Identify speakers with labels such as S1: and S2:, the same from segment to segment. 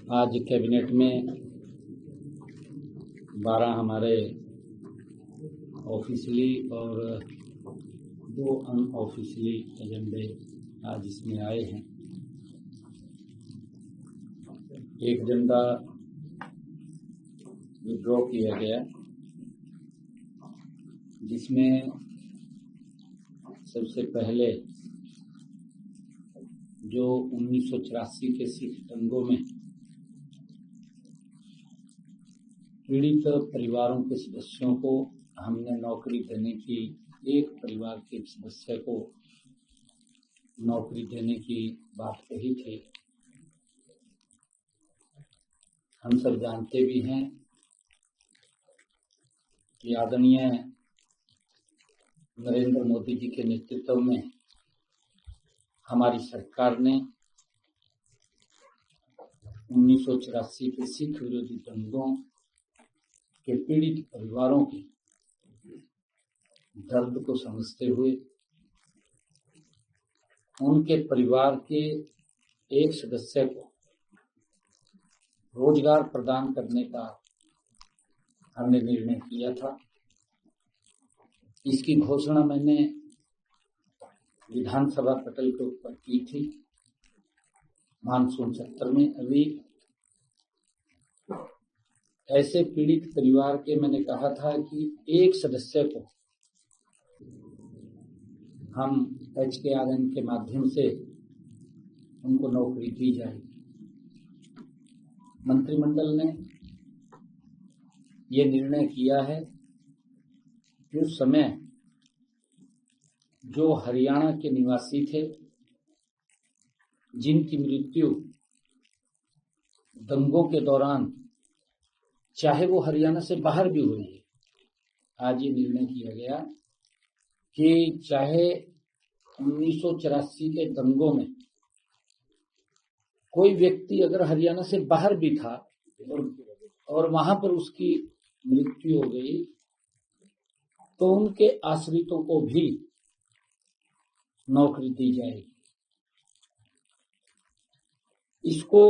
S1: आज कैबिनेट में 12 हमारे ऑफिशियली और 2 अनऑफिशियली एजेंडे आज इसमें आए हैं। एक एजेंडा विड्रॉ किया गया, जिसमें सबसे पहले जो 1984 के सिख दंगों में पीड़ित परिवारों के सदस्यों को हमने नौकरी देने की, एक परिवार के सदस्य को नौकरी देने की बात कही थी। हम सब जानते भी हैं कि आदरणीय नरेंद्र मोदी जी के नेतृत्व में हमारी सरकार ने 1984 के सिख विरोधी दंगों के पीड़ित परिवारों के दर्द को समझते हुए उनके परिवार के एक सदस्य को रोजगार प्रदान करने का हमने निर्णय किया था। इसकी घोषणा मैंने विधानसभा पटल के ऊपर की थी मानसून सत्र में। अभी ऐसे पीड़ित परिवार के मैंने कहा था कि एक सदस्य को हम HKRN के माध्यम से उनको नौकरी दी जाएगी। मंत्रिमंडल ने ये निर्णय किया है कि उस समय जो हरियाणा के निवासी थे, जिनकी मृत्यु दंगों के दौरान चाहे वो हरियाणा से बाहर भी हुई है, आज ये निर्णय किया गया कि चाहे 1984 के दंगों में कोई व्यक्ति अगर हरियाणा से बाहर भी था और वहां पर उसकी मृत्यु हो गई, तो उनके आश्रितों को भी नौकरी दी जाएगी। इसको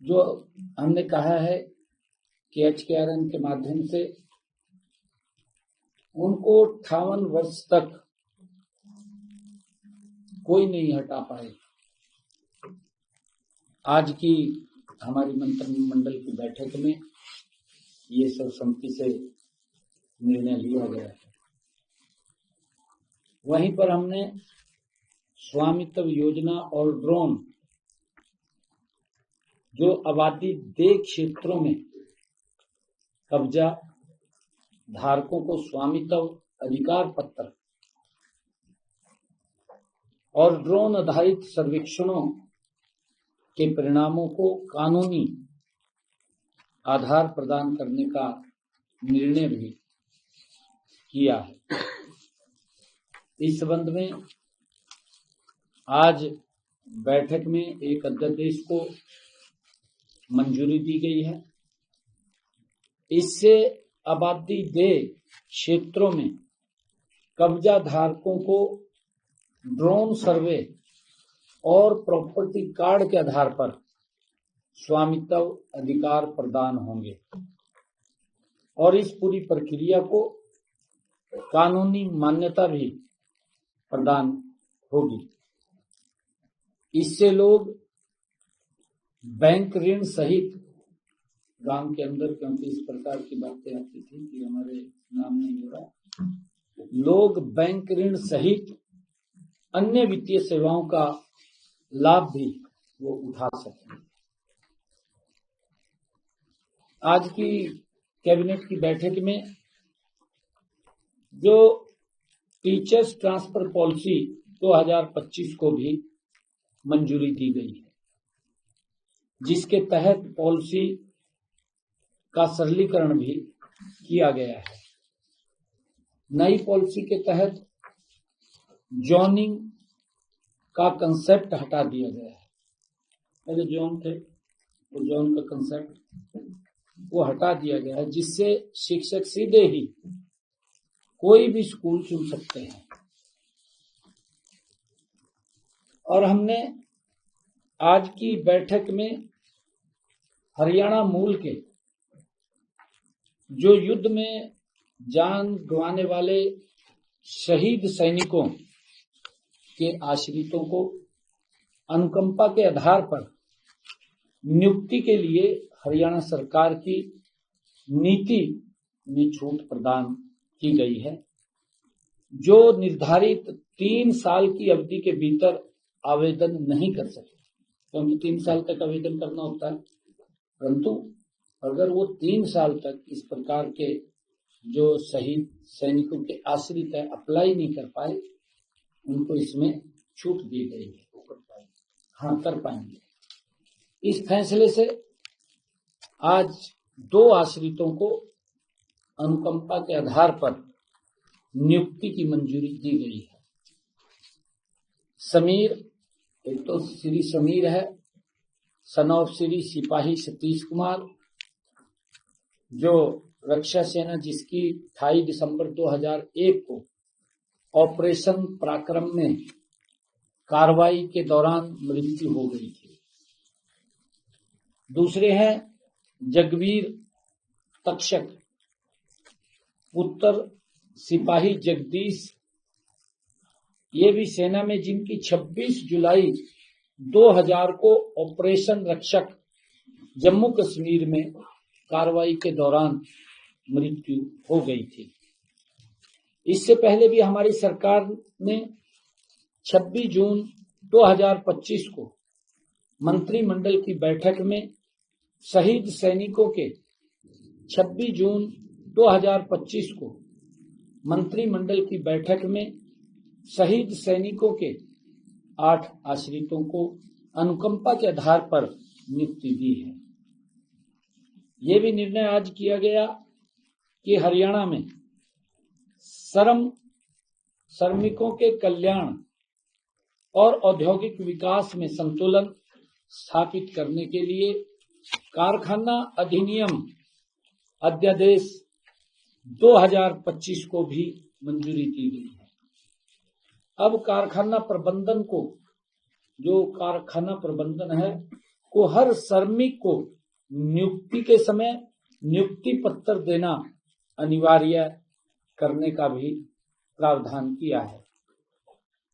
S1: जो हमने कहा है कि HKRN के माध्यम से उनको 58 वर्ष तक कोई नहीं हटा पाए। आज की हमारी मंत्रिमंडल की बैठक में ये सर्वसम्मति से निर्णय लिया गया है। वहीं पर हमने स्वामित्व योजना और ड्रोन, जो आबादी देय क्षेत्रों में कब्जा धारकों को स्वामित्व अधिकार पत्र और ड्रोन आधारित सर्वेक्षणों के परिणामों को कानूनी आधार प्रदान करने का निर्णय भी किया है। इस संबंध में आज बैठक में एक अध्यादेश को मंजूरी दी गई है। इससे आबादी देय क्षेत्रों में कब्जा धारकों को ड्रोन सर्वे और प्रॉपर्टी कार्ड के आधार पर स्वामित्व अधिकार प्रदान होंगे और इस पूरी प्रक्रिया को कानूनी मान्यता भी प्रदान होगी। इससे लोग बैंक ऋण सहित गांव के अंदर, क्योंकि इस प्रकार की बातें आती थी कि हमारे नाम नहीं हो रहा, लोग बैंक ऋण सहित अन्य वित्तीय सेवाओं का लाभ भी वो उठा सकें। आज की कैबिनेट की बैठक में जो टीचर्स ट्रांसफर पॉलिसी 2025 को भी मंजूरी दी गई है, जिसके तहत पॉलिसी का सरलीकरण भी किया गया है। नई पॉलिसी के तहत जॉनिंग का कंसेप्ट हटा दिया गया है। पहले जॉन थे, तो जॉन का कंसेप्ट वो हटा दिया गया है, जिससे शिक्षक सीधे ही कोई भी स्कूल चुन सकते हैं। और हमने आज की बैठक में हरियाणा मूल के जो युद्ध में जान गंवाने वाले शहीद सैनिकों के आश्रितों को अनुकंपा के आधार पर नियुक्ति के लिए हरियाणा सरकार की नीति में छूट प्रदान की गई है, जो निर्धारित 3 साल की अवधि के भीतर आवेदन नहीं कर सके, क्योंकि 3 साल तक आवेदन करना होता है। परंतु अगर वो 3 साल तक इस प्रकार के जो शहीद सैनिकों के आश्रित है अप्लाई नहीं कर पाए, उनको इसमें छूट दी गई है, हाँ कर पाएंगे। इस फैसले से आज 2 आश्रितों को अनुकंपा के आधार पर नियुक्ति की मंजूरी दी गई है। समीर, एक तो श्री समीर है, सन ऑफ श्री सिपाही सतीश कुमार, जो रक्षा सेना जिसकी 28 दिसंबर 2001 को ऑपरेशन पराक्रम में कार्रवाई के दौरान मृत्यु हो गई थी। दूसरे हैं जगवीर तक्षक, पुत्र सिपाही जगदीश, ये भी सेना में जिनकी 26 जुलाई 2000 को ऑपरेशन रक्षक जम्मू कश्मीर में कार्रवाई के दौरान मृत्यु हो गई थी। इससे पहले भी हमारी सरकार ने 26 जून 2025 को मंत्रिमंडल की बैठक में शहीद सैनिकों के 26 जून 2025 को मंत्रिमंडल की बैठक में शहीद सैनिकों के 8 आश्रितों को अनुकंपा के आधार पर नियुक्ति दी है। ये भी निर्णय आज किया गया कि हरियाणा में श्रमिकों के कल्याण और औद्योगिक विकास में संतुलन स्थापित करने के लिए कारखाना अधिनियम अध्यादेश 2025 को भी मंजूरी दी गई है। अब कारखाना प्रबंधन को, जो कारखाना प्रबंधन है, को हर श्रमिक को नियुक्ति के समय नियुक्ति पत्र देना अनिवार्य करने का भी प्रावधान किया है।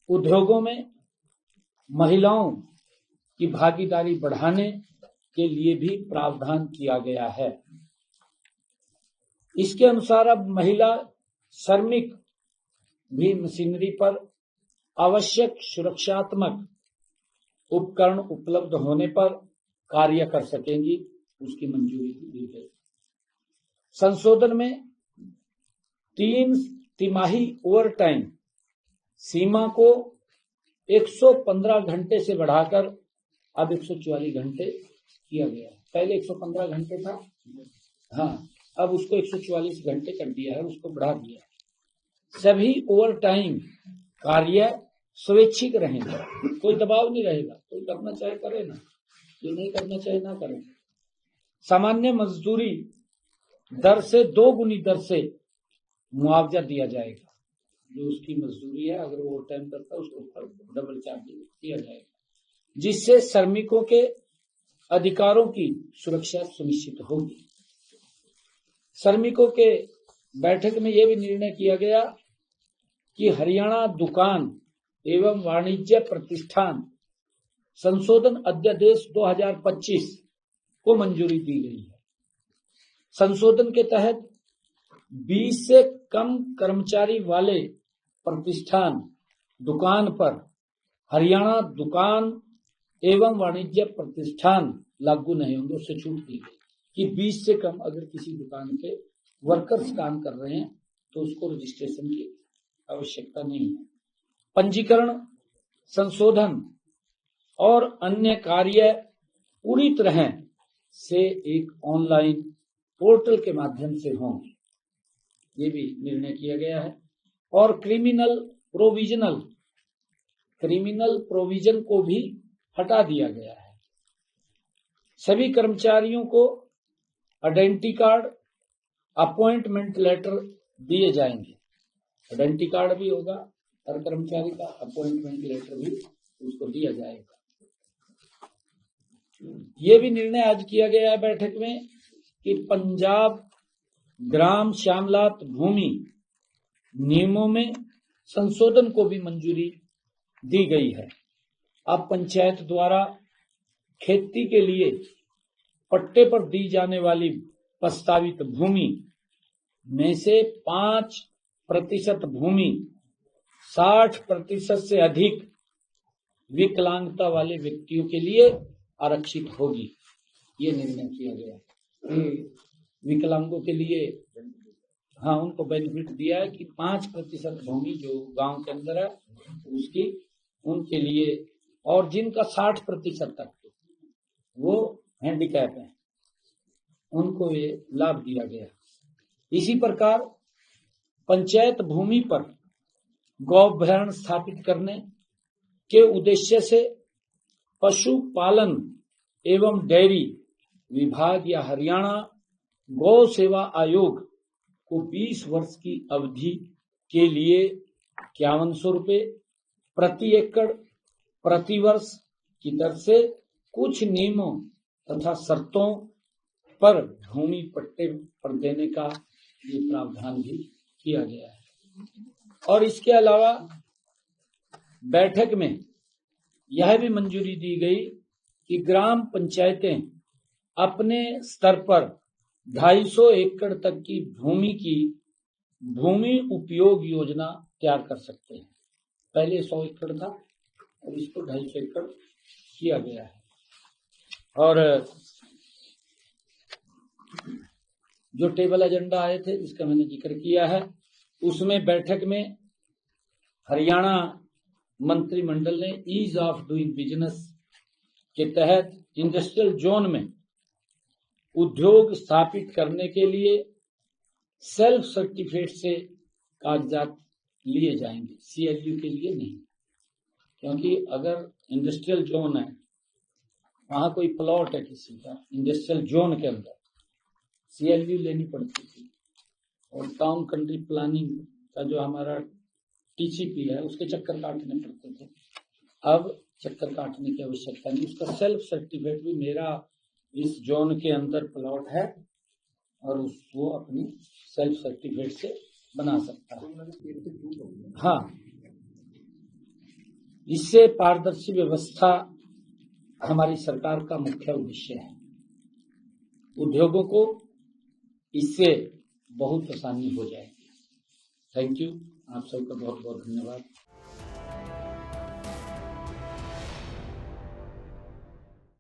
S1: उद्योगों में महिलाओं की भागीदारी बढ़ाने के लिए भी प्रावधान किया गया है। इसके अनुसार अब महिला श्रमिक भी मशीनरी पर आवश्यक सुरक्षात्मक उपकरण उपलब्ध होने पर कार्य कर सकेंगी, उसकी मंजूरी दी गई। संशोधन में 3 तिमाही ओवरटाइम सीमा को 115 घंटे से बढ़ाकर अब 144 घंटे किया गया है। पहले 115 घंटे था, हाँ, अब उसको 144 घंटे कर दिया है, उसको बढ़ा दिया है। सभी ओवर टाइम कार्य स्वैच्छिक रहेंगे, कोई दबाव नहीं रहेगा, कोई करना चाहे करे ना, जो नहीं करना चाहे ना करे। सामान्य मजदूरी दर से 2 गुनी दर से मुआवजा दिया जाएगा। जो उसकी मजदूरी है, अगर वो ओवर टाइम करता है उसको डबल चार्ज दिया जाएगा, जिससे श्रमिकों के अधिकारों की सुरक्षा सुनिश्चित होगी। श्रमिकों के बैठक में यह भी निर्णय किया गया कि हरियाणा दुकान एवं वाणिज्य प्रतिष्ठान संशोधन अध्यादेश 2025 को मंजूरी दी गई है। संशोधन के तहत 20 से कम कर्मचारी वाले प्रतिष्ठान दुकान पर हरियाणा दुकान एवं वाणिज्य प्रतिष्ठान लागू नहीं होंगे, उससे छूट दी गई कि 20 से कम अगर किसी दुकान पे वर्कर्स काम कर रहे हैं तो उसको रजिस्ट्रेशन की आवश्यकता नहीं है। पंजीकरण, संशोधन और अन्य कार्य पूरी तरह से एक ऑनलाइन पोर्टल के माध्यम से होंगे, ये भी निर्णय किया गया है। और क्रिमिनल प्रोविजन को भी हटा दिया गया है। सभी कर्मचारियों को आइडेंटिटी कार्ड, अपॉइंटमेंट लेटर दिए जाएंगे। आइडेंटिटी कार्ड भी होगा हर कर्मचारी का, अपॉइंटमेंट लेटर भी उसको दिया जाएगा। ये भी निर्णय आज किया गया है बैठक में कि पंजाब ग्राम श्यामलात भूमि नियमों में संशोधन को भी मंजूरी दी गई है। अब पंचायत द्वारा खेती के लिए पट्टे पर दी जाने वाली प्रस्तावित भूमि में से 5% भूमि 60% से अधिक विकलांगता वाले व्यक्तियों के लिए आरक्षित होगी। ये निर्णय किया गया। विकलांगों के लिए उनको बेनिफिट दिया है कि 5% भूमि जो गांव के अंदर है उसकी उनके लिए, और जिनका 60% तक वो हैंडीकैप है उनको ये लाभ दिया गया। इसी प्रकार पंचायत भूमि पर गौभरण स्थापित करने के उद्देश्य से पशुपालन एवं डेयरी विभाग या हरियाणा गौ सेवा आयोग को 20 वर्ष की अवधि के लिए 5100 रुपये प्रति एकड़ प्रति वर्ष की दर से कुछ नियमों तथा शर्तों पर भूमि पट्टे पर देने का ये प्रावधान भी किया गया है। और इसके अलावा बैठक में यह भी मंजूरी दी गई कि ग्राम पंचायतें अपने स्तर पर 250 एकड़ तक की भूमि उपयोग योजना तैयार कर सकते हैं। पहले 100 एकड़ था, अब इसको 250 एकड़ किया गया है। और जो टेबल एजेंडा आए थे जिसका मैंने जिक्र किया है, उसमें बैठक में हरियाणा मंत्रिमंडल ने ईज ऑफ डूइंग बिजनेस के तहत इंडस्ट्रियल जोन में उद्योग स्थापित करने के लिए सेल्फ सर्टिफिकेट से कागजात लिए जाएंगे, CLU के लिए नहीं। क्योंकि अगर इंडस्ट्रियल जोन है, वहां कोई प्लॉट है किसी का इंडस्ट्रियल जोन के अंदर, CLU लेनी पड़ती थी। और टाउन कंट्री प्लानिंग का जो हमारा TCP है उसके चक्कर काटने पड़ते थे। अब चक्कर काटने की आवश्यकता नहीं, उसका सेल्फ सर्टिफिकेट भी मेरा इस जोन के अंदर प्लॉट है और वो अपनी सेल्फ सर्टिफिकेट से बना सकता है। हाँ, इससे पारदर्शी व्यवस्था हमारी सरकार का मुख्य उद्देश्य है। उद्योगों को इससे बहुत आसानी हो जाएगी। थैंक यू, आप सबका बहुत बहुत धन्यवाद।